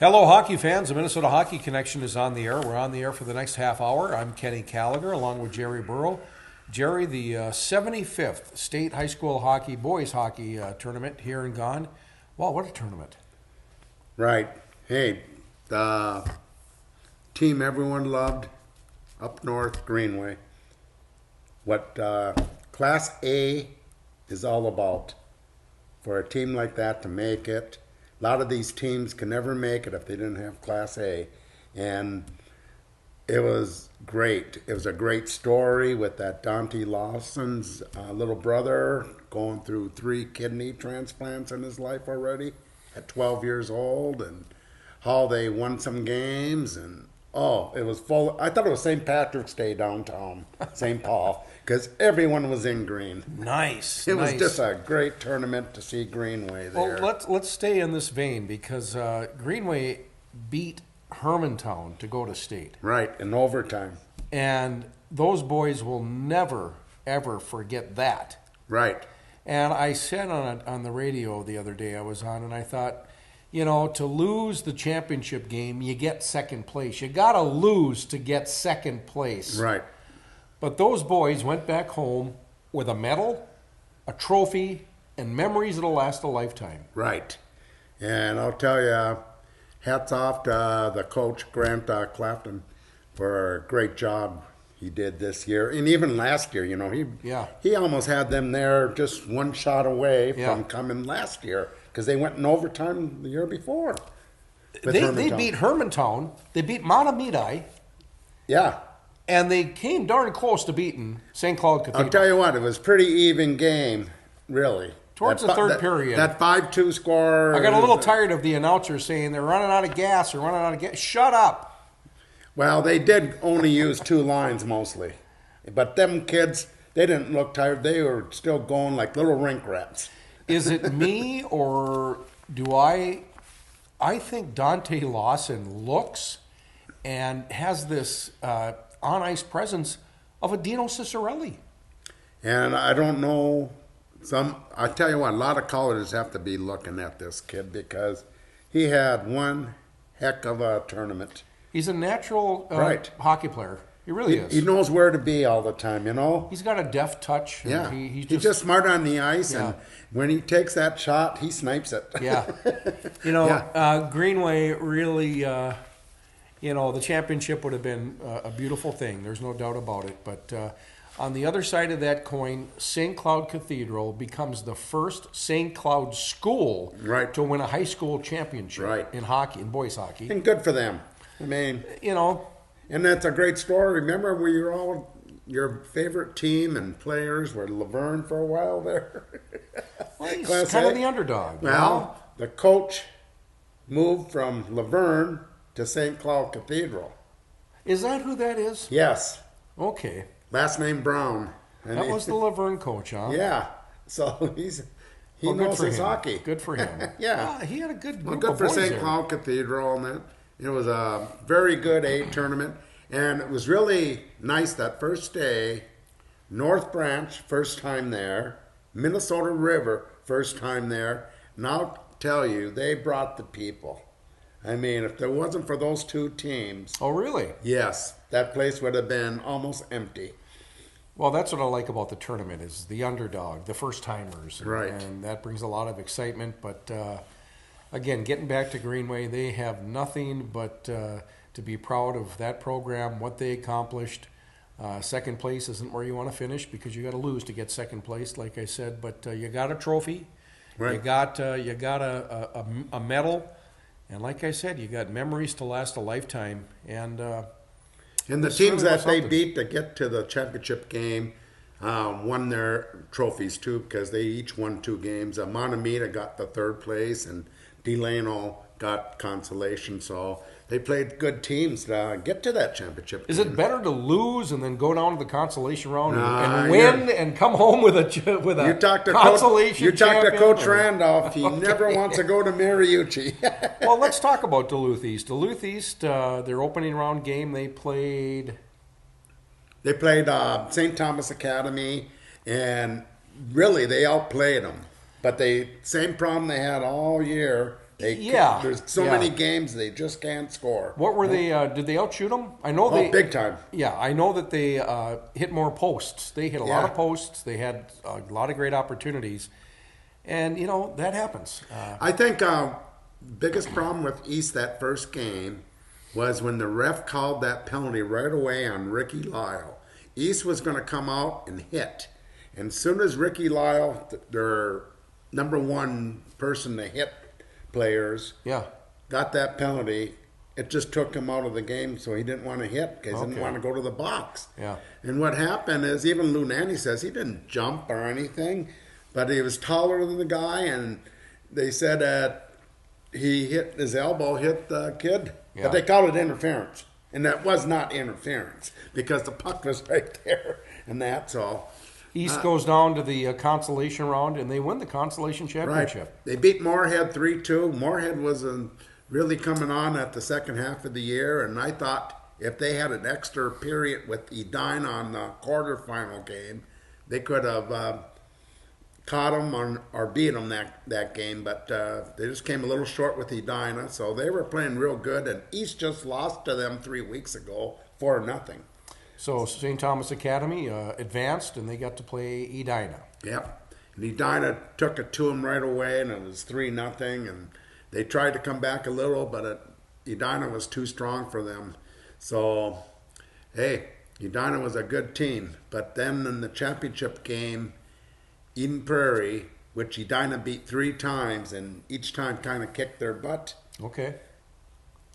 Hello, hockey fans. The Minnesota Hockey Connection is on the air. We're on the air for the next half hour. I'm Kenny Gallagher, along with Jerry Burrow. Jerry, the 75th State High School Hockey, Boys Hockey Tournament here and gone. Wow, what a tournament. Right. Hey, the team everyone loved up north, Greenway. What Class A is all about. For a team like that to make it, a lot of these teams can never make it if they didn't have Class A. And it was great. It was a great story with that Dante Lawson's little brother going through 3 kidney transplants in his life already at 12 years old, and how they won some games. And it was full. I thought it was St. Patrick's Day downtown, St. Paul, because everyone was in green. Nice. It was just a great tournament to see Greenway there. Well, let's stay in this vein because Greenway beat Hermantown to go to state. Right, in overtime. And those boys will never, ever forget that. Right. And I said on the radio the other day I was on, and I thought, you know, to lose the championship game, you get second place. You got to lose to get second place. Right. But those boys went back home with a medal, a trophy, and memories that'll last a lifetime. Right. And I'll tell you, hats off to the coach, Grant Clapton, for a great job he did this year. And even last year, you know, he almost had them there just one shot away from coming last year because they went in overtime the year before. They beat Hermantown. They beat Mahtomedi. Yeah. And they came darn close to beating St. Cloud Cathedral. I'll tell you what, it was a pretty even game, really. Towards the third period. That 5-2 score. I got a little tired of the announcer saying they're running out of gas. Shut up. Well, they did only use 2 lines mostly. But them kids, they didn't look tired. They were still going like little rink rats. Is it me or do I think Dante Lawson looks and has this on-ice presence of a Dino Cicerelli. And I don't know, I tell you what, a lot of colleges have to be looking at this kid because he had one heck of a tournament. He's a natural hockey player. He really is. He knows where to be all the time, you know? He's got a deft touch. Yeah. He's just smart on the ice, and when he takes that shot, he snipes it. Yeah. You know, Greenway really... the championship would have been a beautiful thing. There's no doubt about it. But on the other side of that coin, St. Cloud Cathedral becomes the first St. Cloud school to win a high school championship in hockey, in boys hockey. And good for them. I mean, and that's a great story. Remember, your favorite team and players were Laverne for a while there? Well, he's kind of the underdog. Well, the coach moved from Laverne to St. Cloud Cathedral. Is that who that is? Yes. Okay. Last name Brown. And that was the Laverne coach, huh? Yeah. So he knows his hockey. Good for him. Yeah. He had a good group good of for boys St. Cloud Cathedral, and that. It was a very good A tournament, and it was really nice that first day. North Branch, first time there. Minnesota River, first time there. And I'll tell you, they brought the people. I mean, if there wasn't for those 2 teams... Oh, really? Yes. That place would have been almost empty. Well, that's what I like about the tournament is the underdog, the first-timers. Right. And that brings a lot of excitement. But, again, getting back to Greenway, they have nothing but to be proud of that program, what they accomplished. Second place isn't where you want to finish because you got to lose to get second place, like I said. But you got a trophy. Right. You got a medal. And like I said, you got memories to last a lifetime. And the teams that they beat to get to the championship game won their trophies too because they each won 2 games. Mahtomedi got the 3rd place and Delano got consolation. So they played good teams to get to that championship. Is it better to lose and then go down to the consolation round and win and come home with a consolation? You talk to Coach Randolph. He never wants to go to Mariucci. Well, let's talk about Duluth East. Duluth East, their opening round game, they played St. Thomas Academy, and really they outplayed them. But same problem they had all year There's so many games they just can't score. What were they? Did they outshoot them? I know big time. Yeah, I know that they hit more posts. They hit a lot of posts. They had a lot of great opportunities, and that happens. I think biggest problem with East that first game was when the ref called that penalty right away on Ricky Lyle. East was going to come out and hit, and as soon as Ricky Lyle, their number one person to hit players, got that penalty, it just took him out of the game, so he didn't want to hit because he didn't want to go to the box. Yeah. And what happened is, even Lou Nanny says he didn't jump or anything, but he was taller than the guy, and they said that he hit his elbow, hit the kid, but they called it interference, and that was not interference because the puck was right there, and that's all. East goes down to the consolation round, and they win the consolation championship. Right. They beat Moorhead 3-2. Moorhead was really coming on at the second half of the year, and I thought if they had an extra period with Edina on the quarterfinal game, they could have caught them or beat them that game, but they just came a little short with Edina, so they were playing real good, and East just lost to them 3 weeks ago 4-0. So St. Thomas Academy advanced, and they got to play Edina. Yep. And Edina took it to them right away, and it was 3-0. And they tried to come back a little, but Edina was too strong for them. So, hey, Edina was a good team. But then in the championship game, Eden Prairie, which Edina beat 3 times, and each time kind of kicked their butt. Okay.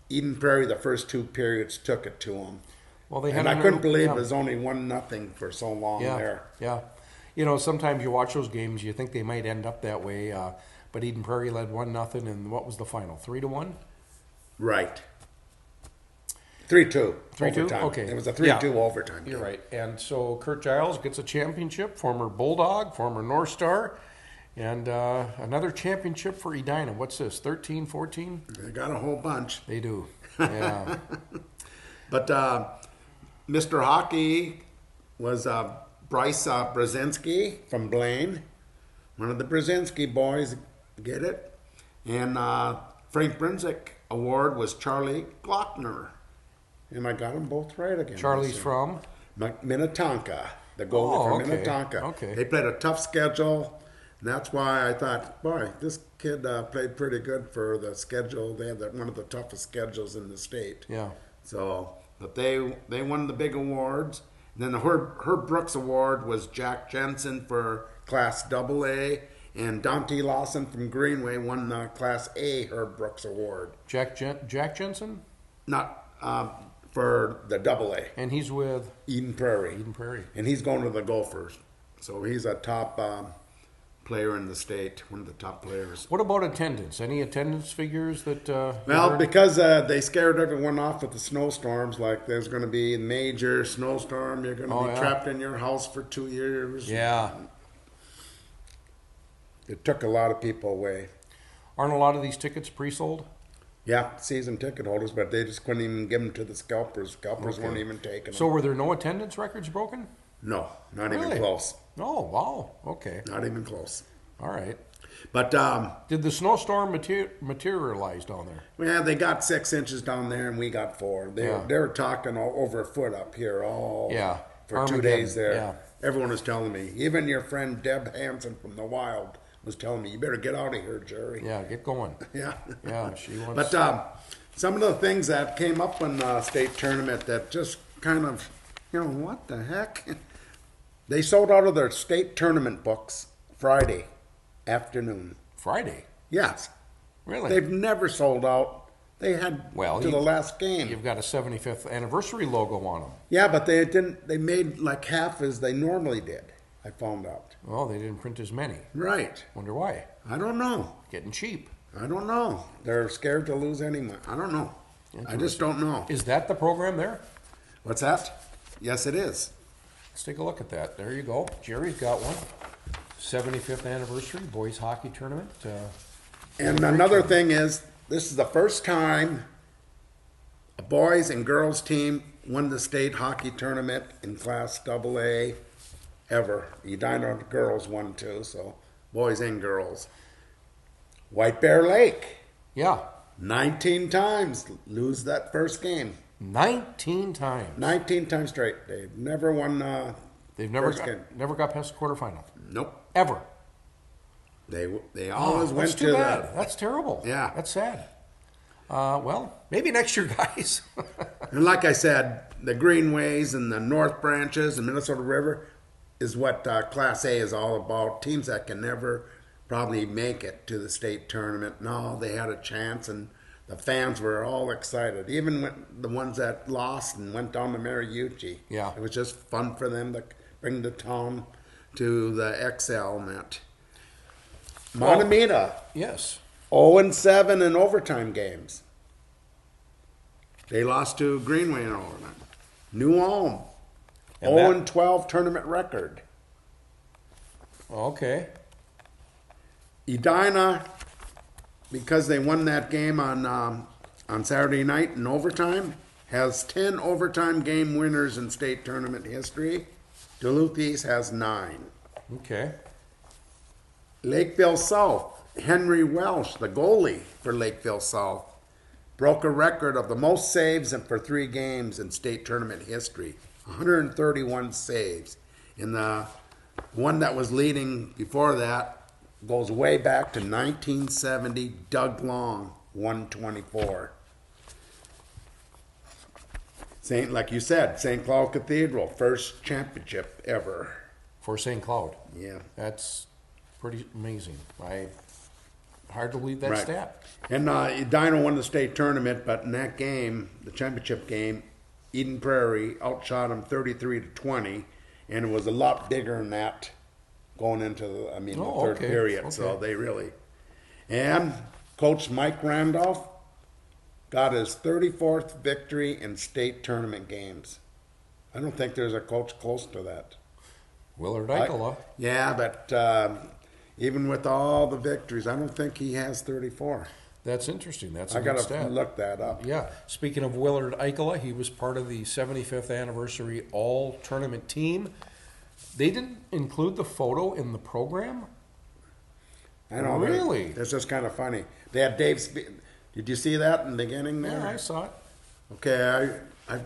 Eden Prairie, the first 2 periods, took it to them. Well, they had I couldn't believe it was only 1-0 for so long there. Yeah. Sometimes you watch those games, you think they might end up that way. But Eden Prairie led 1-0, and what was the final? 3-1? Right. 3-2. 3-2? Overtime. Okay. It was a 3-2 overtime. You're right. And so Kurt Giles gets a championship, former Bulldog, former North Star, and another championship for Edina. What's this, 13, 14? They got a whole bunch. They do. Yeah. But Mr. Hockey was Bryce Brzezinski from Blaine. One of the Brzezinski boys, get it? And Frank Brinzik award was Charlie Glockner. And I got them both right again. Charlie's from? Minnetonka. The goalie from Minnetonka. Okay. They played a tough schedule. And that's why I thought, boy, this kid played pretty good for the schedule. They had one of the toughest schedules in the state. Yeah. So, but they won the big awards. And then the Herb Brooks Award was Jack Jensen for Class AA, and Dante Lawson from Greenway won the Class A Herb Brooks Award. Jack Jensen? Not for the AA. And he's with? Eden Prairie. Eden Prairie. And he's going to the Gophers. So he's a top player in the state, one of the top players. What about attendance? Any attendance figures that? Well, because they scared everyone off with the snowstorms, like there's going to be a major snowstorm, you're going to be trapped in your house for 2 years. Yeah. It took a lot of people away. Aren't a lot of these tickets pre-sold? Yeah, season ticket holders, but they just couldn't even give them to the scalpers. Scalpers weren't even taking them. So were there no attendance records broken? No, not even Really? close. Oh, wow. Okay. Not even close. All right. But Did the snowstorm materialize down there? yeah, they got 6 inches down there, and we got 4. They were talking over a foot up here for Armageddon. 2 days there. Yeah. Everyone was telling me. Even your friend Deb Hansen from the Wild was telling me, "You better get out of here, Jerry." Yeah, get going. Yeah. Yeah, she wants. But some of the things that came up in the state tournament that just kind of, what the heck? They sold out of their state tournament books Friday afternoon. Friday? Yes. Really? They've never sold out. They had to the last game. You've got a 75th anniversary logo on them. Yeah, but they didn't. They made like half as they normally did. I found out. Well, they didn't print as many. Right. Wonder why? I don't know. Getting cheap. I don't know. They're scared to lose any money. I don't know. I just don't know. Is that the program there? What's that? Yes, it is. Let's take a look at that. There you go. Jerry's got one. 75th anniversary boys hockey tournament. And another thing is, this is the first time a boys and girls team won the state hockey tournament in Class AA ever. Edina girls won too, so boys and girls. White Bear Lake. Yeah. 19 times lose that first game. 19 times. 19 times straight. They've never won. They've never first game. never got past the quarterfinal. Nope. Ever. They always went That's too to bad. That's terrible. Yeah. That's sad. Well, maybe next year, guys. And like I said, the Greenways and the North Branches and Minnesota River is what Class A is all about. Teams that can never probably make it to the state tournament. No, they had a chance, and the fans were all excited. Even when the ones that lost and went down to Mariucci. Yeah. It was just fun for them to bring the town to the XL net. Montemita, Yes. 0-7 in overtime games. They lost to Greenway in overtime. New Ulm, And that- 0-12 tournament record. Okay. Edina, because they won that game on Saturday night in overtime, has 10 overtime game winners in state tournament history. Duluth East has 9. Okay. Lakeville South, Henry Welsh, the goalie for Lakeville South, broke a record of the most saves and for 3 games in state tournament history. 131 saves. And the one that was leading before that goes way back to 1970, Doug Long, 124. Like you said, St. Cloud Cathedral, first championship ever. For St. Cloud. Yeah. That's pretty amazing. Hard to believe that Right. stat. And Edina won the state tournament, but in that game, the championship game, Eden Prairie outshot them 33-20, and it was a lot bigger than that going into the third okay. period. So Okay. they really. And Coach Mike Randolph got his 34th victory in state tournament games. I don't think there's a coach close to that. Willard Eichela. Yeah, but even with all the victories, I don't think he has 34. That's interesting. That's a I good got to stat. look that up. Yeah. Speaking of Willard Eichela, he was part of the 75th anniversary all-tournament team. They didn't include the photo in the program? I know. Really? That's just kind of funny. They had Dave. Did you see that in the beginning there? Yeah, I saw it. Okay,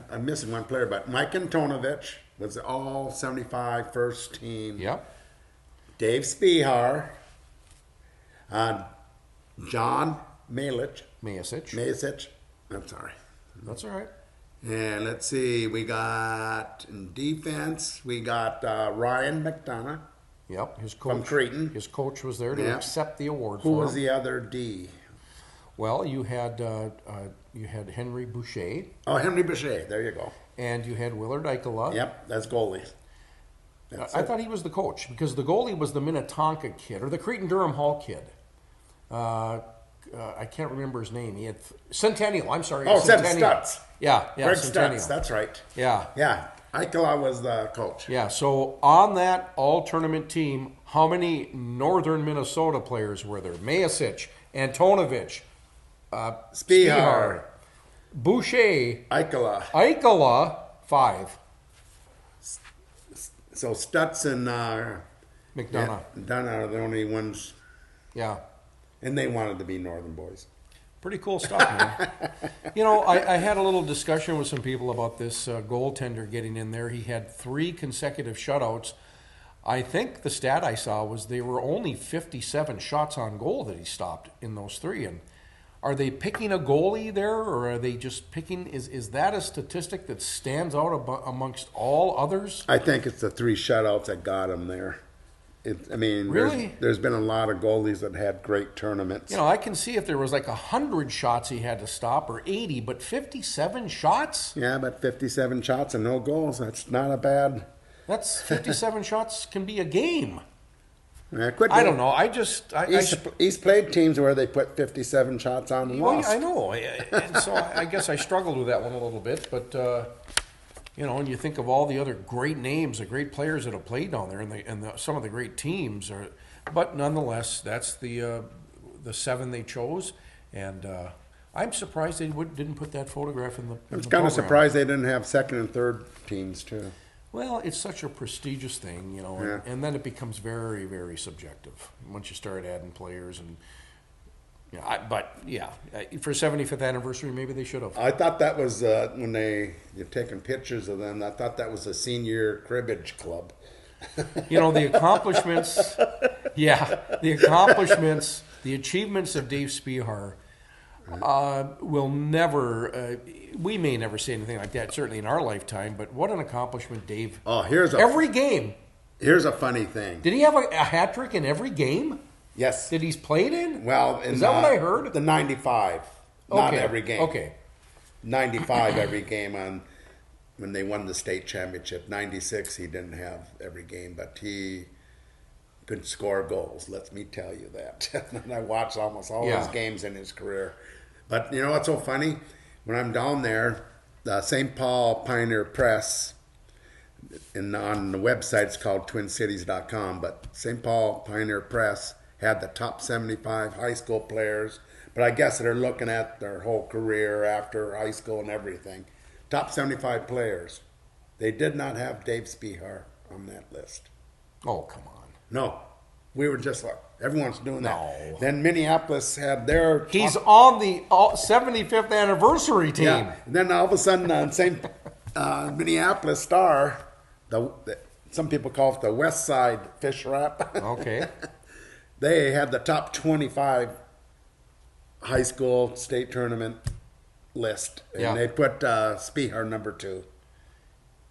I'm missing one player, but Mike Antonovich was the all 75 first team. Yep. Dave Spihar, John Masic. I'm sorry. That's all right. And let's see, we got in defense, we got Ryan McDonough. Yep. His coach. From Creighton. His coach was there to Yeah. accept the award Who for was him. the other D? Well, you had Henry Boucher, Oh, Henry Boucher. There you go. and you had Willard Eichela. Yep, that's goalie. That's I it. thought he was the coach because the goalie was the Minnetonka kid or the Creighton-Durham Hall kid. I can't remember his name. He had Centennial. I'm sorry. Oh, Seb Centennial. Stutz. Yeah, Greg Centennial. Stutz, that's right. Yeah, Yeah, Eichela was the coach. yeah. So on that all-tournament team, how many Northern Minnesota players were there? Masic, Antonovich, Spihar, Boucher, Eichela. Eichela, 5. So Stutz and McDonough. Dunn are the only ones, Yeah. and they wanted to be Northern boys. Pretty cool stuff, man. I had a little discussion with some people about this goaltender getting in there. He had 3 consecutive shutouts. I think the stat I saw was they were only 57 shots on goal that he stopped in those 3. And are they picking a goalie there, or are they just picking? Is that a statistic that stands out amongst all others? I think it's the 3 shutouts that got him there. Really? There's been a lot of goalies that had great tournaments. I can see if there was like 100 shots he had to stop or 80, but 57 shots? Yeah, but 57 shots and no goals, that's not a bad... That's 57 shots can be a game. I don't know. East played teams where they put 57 shots on and Well, lost. I know. And so I guess I struggled with that one a little bit. But, and you think of all the other great names, the great players that have played down there, and some of the great teams. But nonetheless, that's the 7 they chose. And I'm surprised they didn't put that photograph in the I was in the kind of program. surprised they didn't have second and third teams, too. Well, it's such a prestigious thing, Yeah. and then it becomes very, very subjective once you start adding players. And For 75th anniversary, maybe they should have. I thought that was when you're taking pictures of them. I thought that was a senior cribbage club. The accomplishments. Yeah, the accomplishments, the achievements of Dave Spihar will never. We may never say anything like that, certainly in our lifetime. But what an accomplishment, Dave! Oh, every game. Here's a funny thing. Did he have a hat trick in every game? Yes. That he's played in? Well, is that what I heard? The 95, not every game. Okay. 95 every game when they won the state championship. 96 he didn't have every game, but he could score goals. Let me tell you that. And I watched almost all his games in his career. But you know what's so funny? When I'm down there, the St. Paul Pioneer Press, and on the website it's called twincities.com, but St. Paul Pioneer Press had the top 75 high school players, but I guess they're looking at their whole career after high school and everything. Top 75 players. They did not have Dave Spihar on that list. Oh, come on. No. We were just like, everyone's doing that. No. Then Minneapolis had their... He's on the 75th anniversary team. Yeah. And then all of a sudden, same Minneapolis Star, some people call it the West Side Fish Wrap. Okay. They had the top 25 high school state tournament list, and they put Spihar number 2.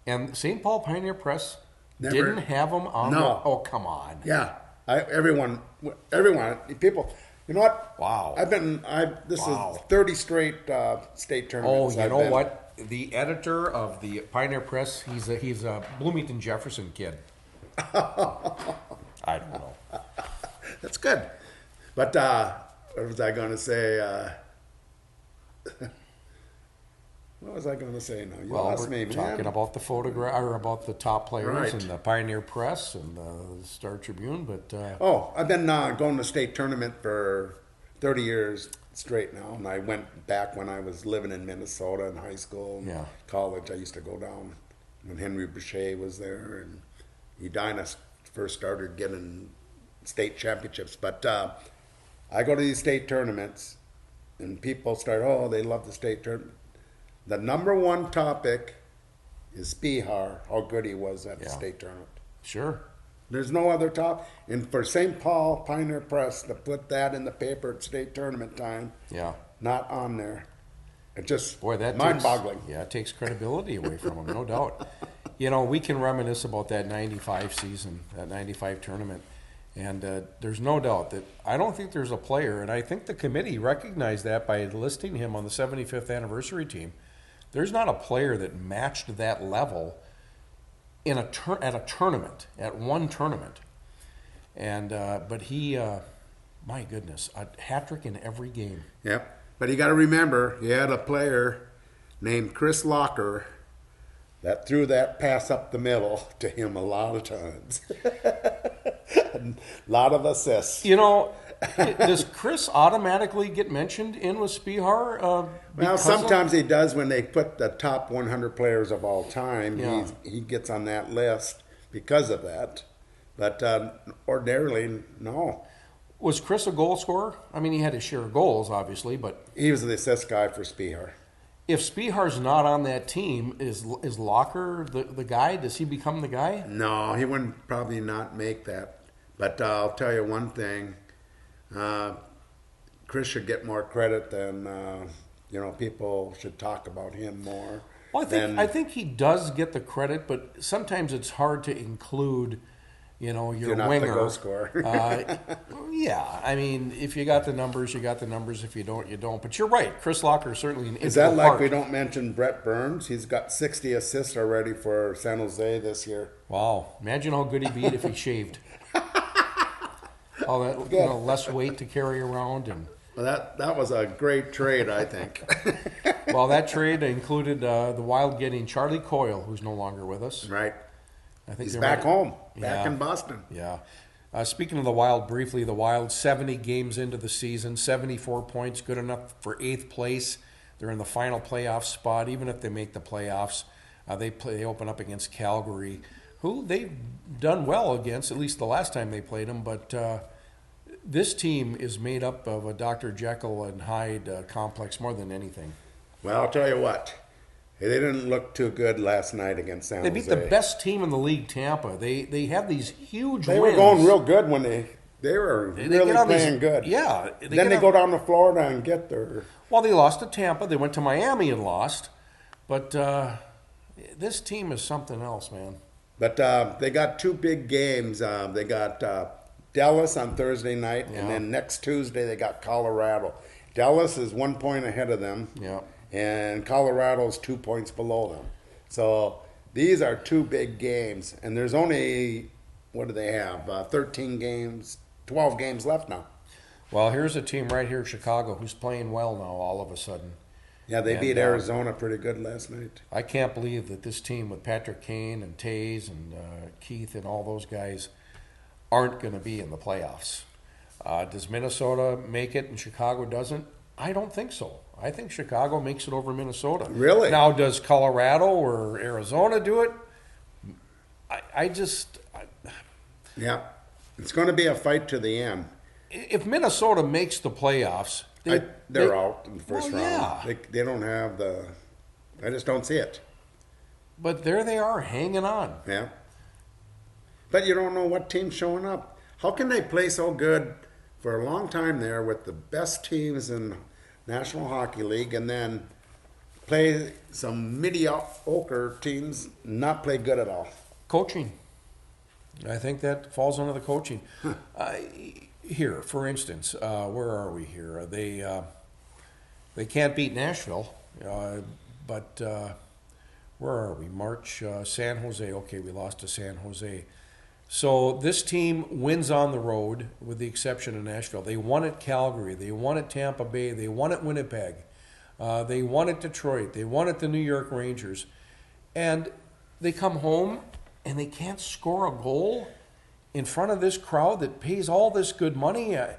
And St. Paul Pioneer Press Never, didn't have him on. No. Oh, come on. Yeah, everyone, people. You know what? Wow. This is 30 straight state tournaments. Oh, you know what? The editor of the Pioneer Press, he's a Bloomington Jefferson kid. I don't know. That's good. But what was I going to say? What was I going to say now? You lost me, man. Talking about the photograph or about the top players Right. and the Pioneer Press and the Star Tribune, but I've been going to state tournament for 30 years straight now, and I went back when I was living in Minnesota in high school and college. I used to go down when Henry Boucher was there, and Edina first started getting state championships. But I go to these state tournaments, and people start, they love the state tournament. The number one topic is Spihar, how good he was at the state tournament. Sure. There's no other top. And for St. Paul Pioneer Press to put that in the paper at state tournament time, not on there. It just mind-boggling. It takes credibility away from him, no doubt. We can reminisce about that 95 season, that 95 tournament. And there's no doubt that I don't think there's a player, and I think the committee recognized that by listing him on the 75th anniversary team. There's not a player that matched that level at a tournament, at one tournament. And but he, my goodness, a hat trick in every game. Yep. But you got to remember, you had a player named Chris Locker that threw that pass up the middle to him a lot of times. A lot of assists. Does Chris automatically get mentioned in with Spihar? Well, sometimes he does when they put the top 100 players of all time. Yeah. He gets on that list because of that. But ordinarily, no. Was Chris a goal scorer? I mean, he had his share of goals, obviously, but... He was the assist guy for Spihar. If Spihar's not on that team, is Locker the guy? Does he become the guy? No, he wouldn't probably not make that. But I'll tell you one thing. Chris should get more credit than, people should talk about him more. Well, I think he does get the credit, but sometimes it's hard to include, your You're not winger. the goal scorer. I mean, if you got the numbers, you got the numbers. If you don't, you don't. But you're right. Chris Locker is certainly an Is that integral like part. we don't mention Brett Burns? He's got 60 assists already for San Jose this year. Wow. Imagine how good he'd be if he shaved. All that, less weight to carry around. And Well, that was a great trade, I think. well, that trade included the Wild getting Charlie Coyle, who's no longer with us. Right. I think He's back home, back Yeah. in Boston. Yeah. Speaking of the Wild, briefly, the Wild 70 games into the season, 74 points, good enough for 8th place. They're in the final playoff spot. Even if they make the playoffs, they open up against Calgary, who they've done well against, at least the last time they played them. But this team is made up of a Dr. Jekyll and Hyde complex more than anything. Well, I'll tell you what. They didn't look too good last night against San They Jose. beat the best team in the league, Tampa. They have these huge They wins. were going real good when they were They really get on playing these- good. Yeah. Then they go down to Florida and get their... Well, they lost to Tampa. They went to Miami and lost. But this team is something else, man. But they got two big games. They got Dallas on Thursday night, Yeah. and then next Tuesday they got Colorado. Dallas is 1 point ahead of them, Yeah. and Colorado's 2 points below them. So these are two big games, and there's only, what do they have, 13 games, 12 games left now. Well, here's a team right here, Chicago, who's playing well now all of a sudden. Yeah, they And, beat Arizona pretty good last night. I can't believe that this team with Patrick Kane and Tays and Keith and all those guys aren't going to be in the playoffs. Does Minnesota make it and Chicago doesn't? I don't think so. I think Chicago makes it over Minnesota. Really? Now, does Colorado or Arizona do it? Yeah, it's going to be a fight to the end. If Minnesota makes the playoffs, They're out in the first Well, round. yeah. They don't have the... I just don't see it. But there they are, hanging on. Yeah. But you don't know what team's showing up. How can they play so good for a long time there with the best teams in National Hockey League and then play some mediocre teams, not play good at all? Coaching. I think that falls under the coaching. Here, for instance, where are we here? They can't beat Nashville, but where are we? March, San Jose. Okay, we lost to San Jose. So this team wins on the road, with the exception of Nashville. They won at Calgary. They won at Tampa Bay. They won at Winnipeg. They won at Detroit. They won at the New York Rangers. And they come home and they can't score a goal in front of this crowd that pays all this good money. It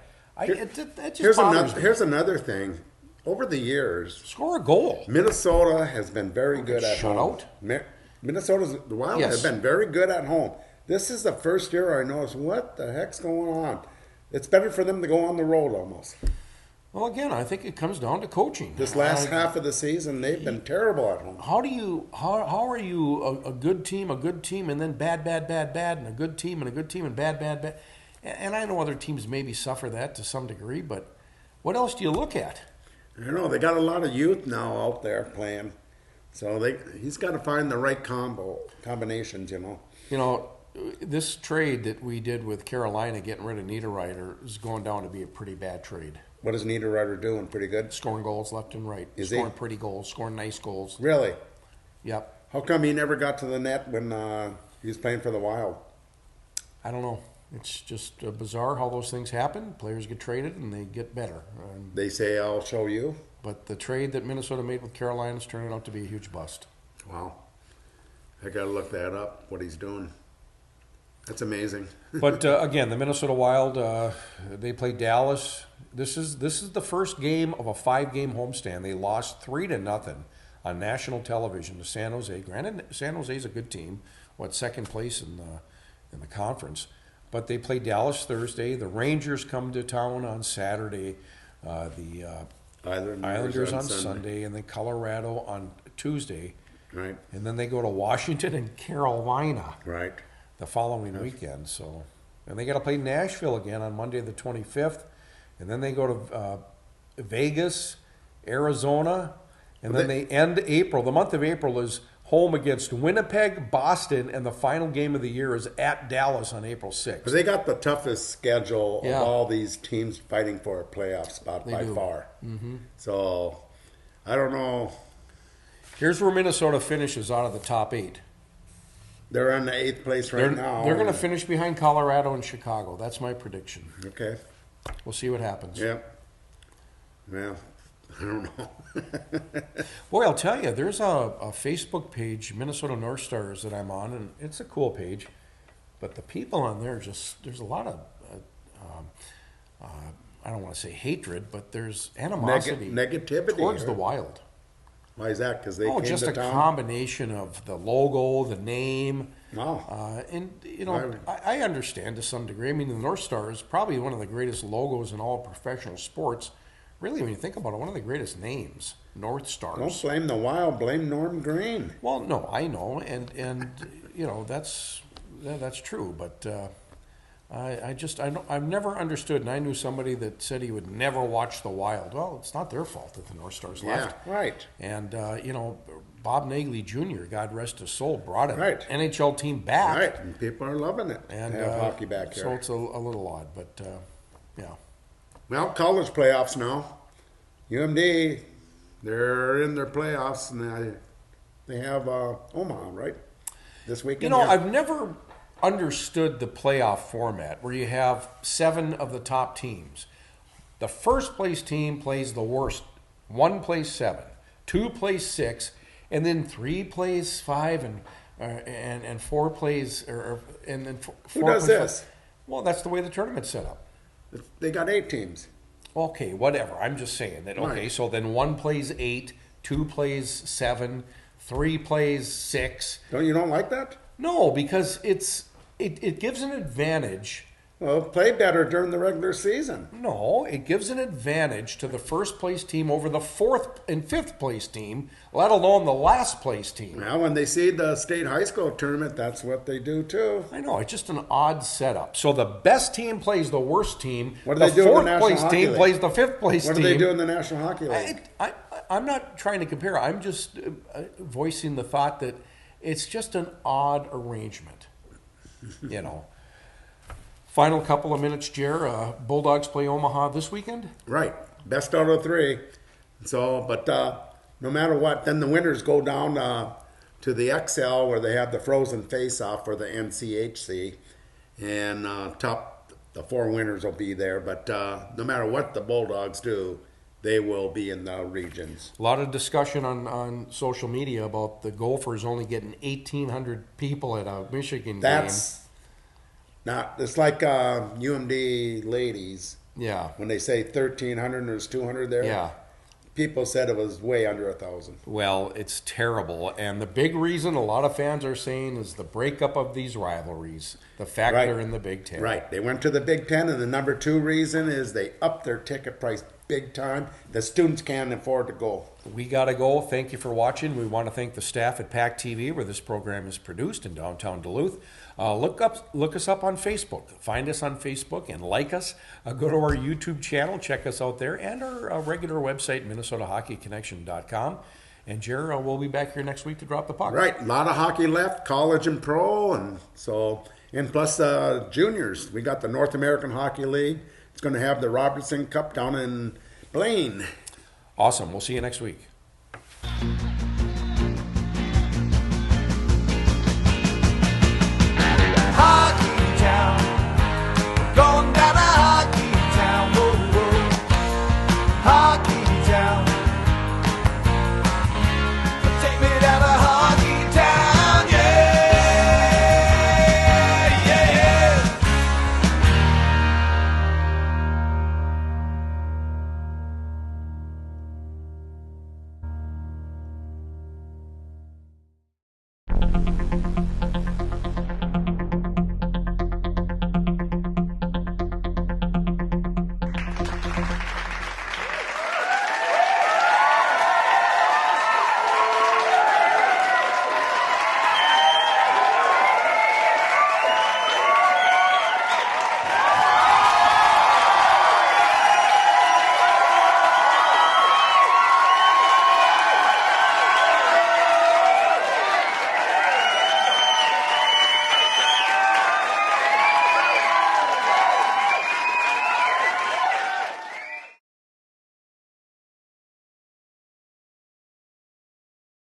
just bothers me. Here's another thing. Over the years, Score a goal. Minnesota has been very good at Shut home. out? The Wild Yes. have been very good at home. This is the first year I noticed, what the heck's going on? It's better for them to go on the road almost. Well, again, I think it comes down to coaching. This last half of the season, they've been terrible at home. How are you a good team, and then bad, and a good team, and bad? And I know other teams maybe suffer that to some degree, but what else do you look at? I don't know. They got a lot of youth now out there playing. So he's got to find the right combinations, you know. You know, this trade that we did with Carolina, getting rid of Niederreiter, is going down to be a pretty bad trade. What is Niederreiter doing? Pretty good? Scoring goals left and right. Is he? Scoring pretty goals, scoring nice goals. Really? Yep. How come he never got to the net when he was playing for the Wild? I don't know. It's just bizarre how those things happen. Players get traded and they get better. They say, I'll show you. But the trade that Minnesota made with Carolina is turning out to be a huge bust. Wow. I got to look that up, what he's doing. That's amazing. But again, the Minnesota Wild, they played Dallas. This is the first game of a 5-game homestand. They lost 3-0 on national television to San Jose. Granted, San Jose's a good team, second place in the conference. But they played Dallas Thursday. The Rangers come to town on Saturday. The Islanders on Sunday, and then Colorado on Tuesday. Right. And then they go to Washington and Carolina. Right. The following weekend. So, and they got to play Nashville again on Monday the 25th, and then they go to Vegas, Arizona, and then they end April. The month of April is home against Winnipeg, Boston, and the final game of the year is at Dallas on April 6th. But they got the toughest schedule Yeah. of all these teams fighting for a playoff spot by far. Mm-hmm. So, I don't know. Here's where Minnesota finishes out of the top 8. They're in the 8th place now. They're going to finish behind Colorado and Chicago. That's my prediction. Okay. We'll see what happens. Yep. Well, I don't know. Boy, I'll tell you, there's a Facebook page, Minnesota North Stars, that I'm on, and it's a cool page. But the people on there, there's a lot of, I don't want to say hatred, but there's animosity Negativity towards here. the Wild. Why is that? Because they Oh, came just to a town? combination of the logo, the name, Wow. and I understand to some degree. I mean, the North Star is probably one of the greatest logos in all professional sports. Really, when you think about it, one of the greatest names, North Stars. Don't blame the Wild, blame Norm Green. Well, no, I know, and that's true, but I've never understood, and I knew somebody that said he would never watch the Wild. Well, it's not their fault that the North Stars left. Yeah, right. And Bob Nagley Jr., God rest his soul, brought an Right. NHL team back. Right, and people are loving it. And to have hockey back here. So it's a little odd, but yeah. Well, college playoffs now. UMD, they're in their playoffs, and they have Omaha, right? This weekend. here. I've never understood the playoff format where you have 7 of the top teams. The first place team plays the worst. 1 plays 7, 2 plays 6, and then 3 plays 5, and 4 plays and then 4 Who does plays this? 5. Well, that's the way the tournament's set up. They got 8 teams. Okay, whatever. I'm just saying that. Okay, Right. so then 1 plays 8, 2 plays 7, 3 plays 6. Don't like that? No, because it gives an advantage. Well, play better during the regular season. No, it gives an advantage to the first place team over the 4th and 5th place team, let alone the last place team. Well, when they see the state high school tournament, that's what they do too. I know, it's just an odd setup. So the best team plays the worst team. What do the they do in the 4th National place Hockey team League? plays the 5th place What team. do they do in the National Hockey League? I'm not trying to compare. I'm just voicing the thought that it's just an odd arrangement. Final couple of minutes, Jer. Bulldogs play Omaha this weekend? Right. Best out of 3. So, but no matter what, then the winners go down to the XL where they have the frozen face-off for the NCHC. And the 4 winners will be there. But no matter what the Bulldogs do, they will be in the regions. A lot of discussion on social media about the Gophers only getting 1,800 people at a Michigan That's not, it's like UMD ladies. Yeah. When they say 1,300 and there's 200 there. Yeah. People said it was way under 1,000. Well, it's terrible. And the big reason a lot of fans are saying is the breakup of these rivalries, the fact Right. they're in the Big Ten. Right. They went to the Big Ten, and the number 2 reason is they upped their ticket price big time. The students can't afford to go. We got to go. Thank you for watching. We want to thank the staff at PACT-TV, where this program is produced in downtown Duluth. Look us up on Facebook. Find us on Facebook and like us. Go to our YouTube channel. Check us out there. And our regular website, MinnesotaHockeyConnection.com. And Jer, we'll be back here next week to drop the puck. Right. A lot of hockey left, college and pro. And plus juniors. We got the North American Hockey League. It's going to have the Robertson Cup down in Blaine. Awesome. We'll see you next week.